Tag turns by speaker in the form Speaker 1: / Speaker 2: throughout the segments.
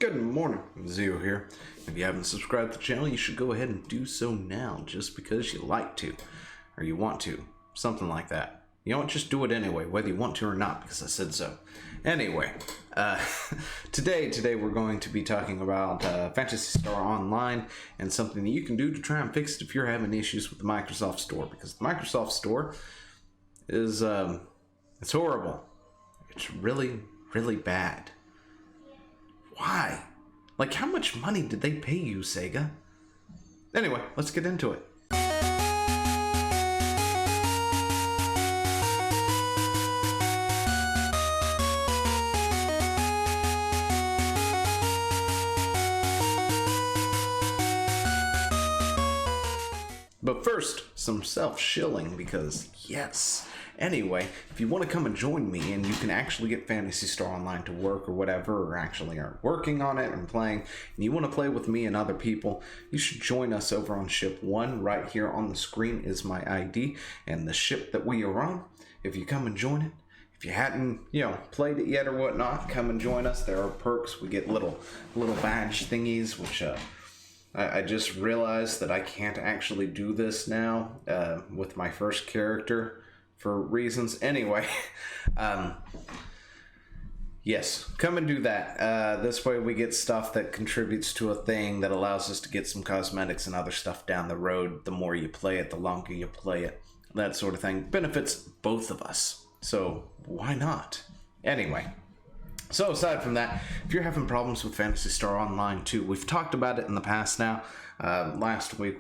Speaker 1: Good morning, Zeo here. If you haven't subscribed to the channel, you should go ahead and do so now, just because you like to, or you want to, something like that. You don't just do it anyway, whether you want to or not, because I said so. Anyway, today we're going to be talking about Phantasy Star Online and something that you can do to try and fix it if you're having issues with the Microsoft Store, because the Microsoft Store is it's horrible. It's really, really bad. Why? Like, how much money did they pay you, Sega? Anyway, let's get into it. But first, some self-shilling, because yes. Anyway, if you want to come and join me and you can actually get Phantasy Star Online to work or whatever, or actually are working on it and playing, and you want to play with me and other people, you should join us over on Ship 1. Right here on the screen is my ID and the ship that we are on. If you come and join it, if you hadn't, played it yet or whatnot, come and join us. There are perks. We get little badge thingies, which I just realized that I can't actually do this now with my first character for reasons. Anyway, yes, come and do that. This way we get stuff that contributes to a thing that allows us to get some cosmetics and other stuff down the road. The more you play it, the longer you play it, that sort of thing. Benefits both of us, so why not? Anyway. So aside from that, if you're having problems with Phantasy Star Online too, we've talked about it in the past now. Last week,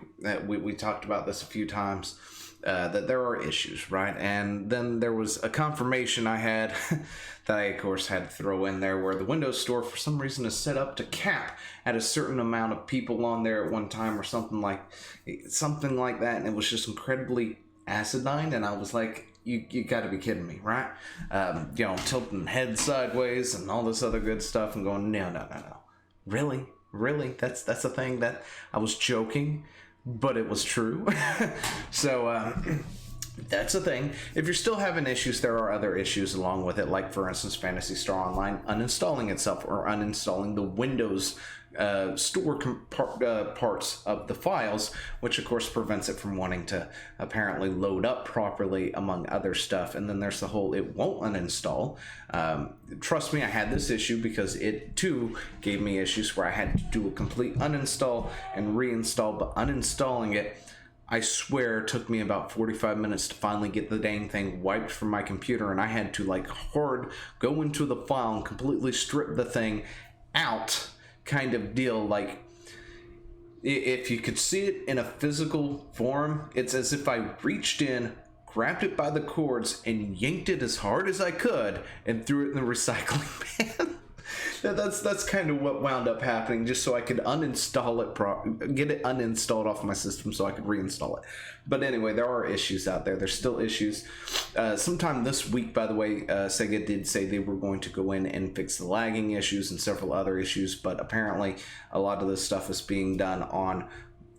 Speaker 1: we talked about this a few times, that there are issues, right? And then there was a confirmation I had that I, of course, had to throw in there where the Windows Store, for some reason, is set up to cap at a certain amount of people on there at one time or something like that. And it was just incredibly acidine, and I was like, you gotta be kidding me, right? Tilting head sideways and all this other good stuff and going, no. Really? That's a thing? That I was joking, but it was true. So, that's a thing. If you're still having issues, there are other issues along with it, like, for instance, Phantasy Star Online uninstalling itself or uninstalling the Windows store parts of the files, which of course prevents it from wanting to apparently load up properly, among other stuff. And then there's the whole it won't uninstall. Trust me, I had this issue because it too gave me issues where I had to do a complete uninstall and reinstall, but uninstalling it, I swear, took me about 45 minutes to finally get the dang thing wiped from my computer, and I had to hard go into the file and completely strip the thing out, kind of deal. Like, if you could see it in a physical form, it's as if I reached in, grabbed it by the cords, and yanked it as hard as I could and threw it in the recycling bin. That's kind of what wound up happening, just so I could uninstall it, get it uninstalled off my system so I could reinstall it. But anyway, there are issues out there. There's still issues. Sometime this week, by the way, Sega did say they were going to go in and fix the lagging issues and several other issues, but apparently a lot of this stuff is being done on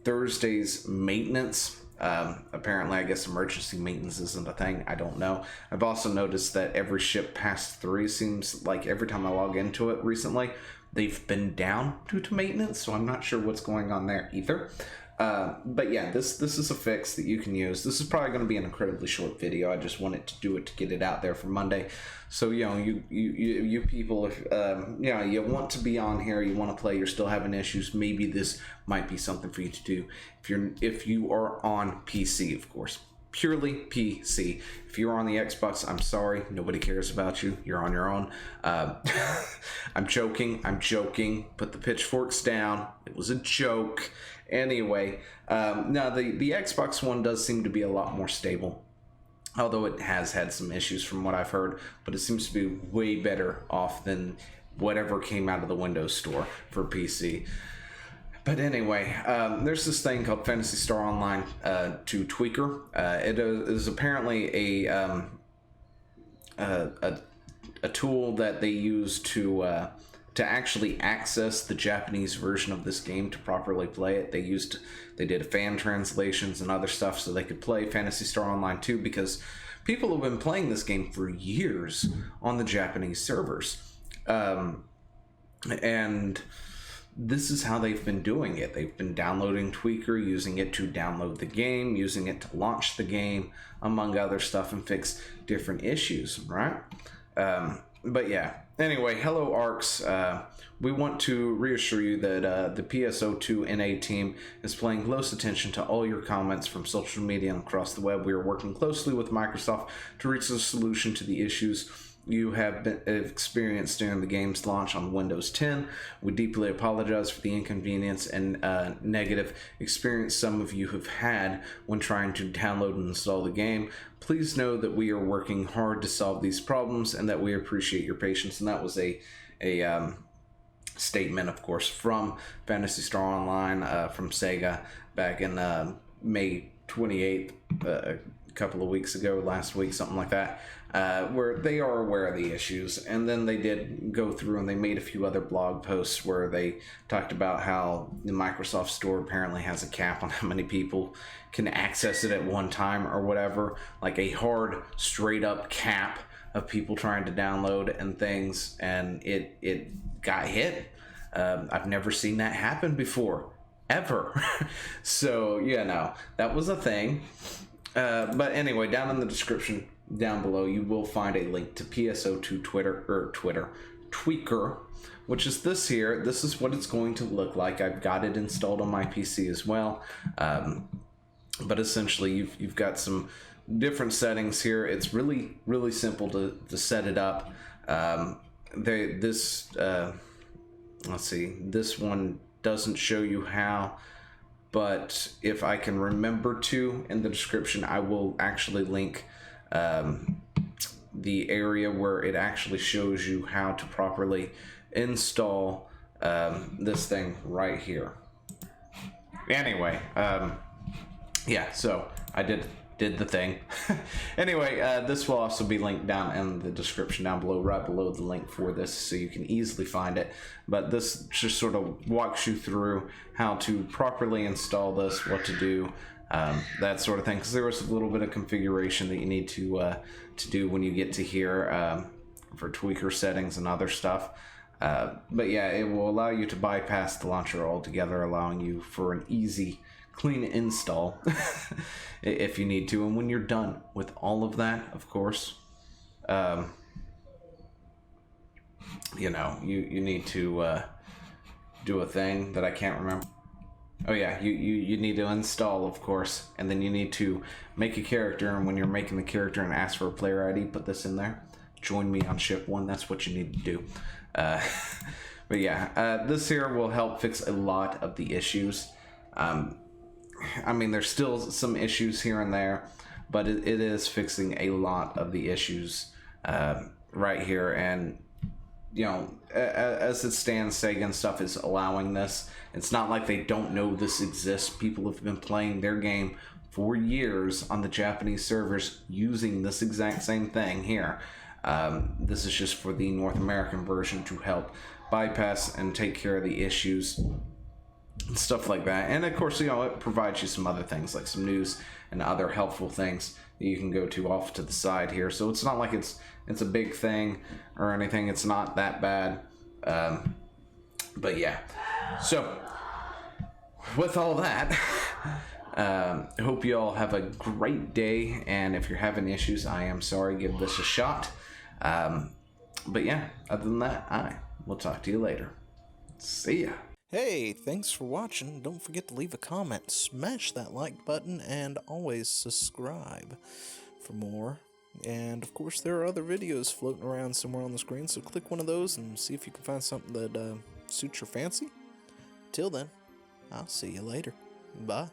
Speaker 1: Thursday's maintenance. Apparently, I guess emergency maintenance isn't a thing. I don't know. I've also noticed that every ship past 3 seems like every time I log into it recently, they've been down due to maintenance, so I'm not sure what's going on there either. But yeah, this is a fix that you can use. This is probably going to be an incredibly short video. I just wanted to do it to get it out there for Monday. So, you people, if you want to be on here, you want to play, you're still having issues, maybe this might be something for you to do. If you are on PC, of course. Purely PC. If you're on the Xbox, I'm sorry, nobody cares about you. You're on your own. I'm joking. Put the pitchforks down. It was a joke. Anyway, now the Xbox One does seem to be a lot more stable, although it has had some issues from what I've heard, but it seems to be way better off than whatever came out of the Windows Store for PC. But anyway, there's this thing called Phantasy Star Online 2 Tweaker. It is apparently a tool that they use to actually access the Japanese version of this game to properly play it. They did fan translations and other stuff so they could play Phantasy Star Online 2, because people have been playing this game for years on the Japanese servers. And this is how they've been doing it. They've been downloading Tweaker, using it to download the game, using it to launch the game, among other stuff, and fix different issues, right? But yeah, anyway, hello ARCs. We want to reassure you that the PSO2NA team is paying close attention to all your comments from social media and across the web. We are working closely with Microsoft to reach a solution to the issues you have experienced during the game's launch on Windows 10. We deeply apologize for the inconvenience and negative experience some of you have had when trying to download and install the game. Please know that we are working hard to solve these problems and that we appreciate your patience. And that was a statement, of course, from Phantasy Star Online, from Sega, back in May 28th, a couple of weeks ago, last week, something like that, where they are aware of the issues. And then they did go through and they made a few other blog posts where they talked about how the Microsoft Store apparently has a cap on how many people can access it at one time or whatever, like a hard, straight up cap of people trying to download and things, and it got hit. I've never seen that happen before, ever. So, you know, that was a thing. But anyway, down in the description down below, you will find a link to PSO2 Tweaker, which is this here. This is what it's going to look like. I've got it installed on my PC as well. But essentially, you've got some different settings here. It's really, really simple to set it up. Let's see, this one doesn't show you how, but if I can remember to, in the description, I will actually link the area where it actually shows you how to properly install this thing right here. Anyway, yeah, so I did the thing. Anyway, this will also be linked down in the description down below, right below the link for this, so you can easily find it. But this just sort of walks you through how to properly install this, what to do, that sort of thing, because there was a little bit of configuration that you need to do when you get to here for tweaker settings and other stuff. But yeah, it will allow you to bypass the launcher altogether, allowing you for an easy, clean install if you need to. And when you're done with all of that, of course, you know, you need to do a thing that I can't remember. Oh yeah, you need to install, of course, and then you need to make a character, and when you're making the character and ask for a player ID, put this in there. Join me on ship 1, that's what you need to do. But yeah, this here will help fix a lot of the issues. I mean, there's still some issues here and there, but it is fixing a lot of the issues right here. And, you know, as it stands, Sega and stuff is allowing this. It's not like they don't know this exists. People have been playing their game for years on the Japanese servers using this exact same thing here. This is just for the North American version to help bypass and take care of the issues and stuff like that. And of course, you know, it provides you some other things like some news and other helpful things that you can go to off to the side here. So it's not like it's a big thing or anything. It's not that bad. But yeah, so with all that, hope you all have a great day, and if you're having issues, I am sorry. Give this a shot. But yeah, other than that, I will talk to you later. See ya.
Speaker 2: Hey, thanks for watching. Don't forget to leave a comment, smash that like button, and always subscribe for more. And of course, there are other videos floating around somewhere on the screen, so click one of those and see if you can find something that suits your fancy. Till then, I'll see you later. Bye.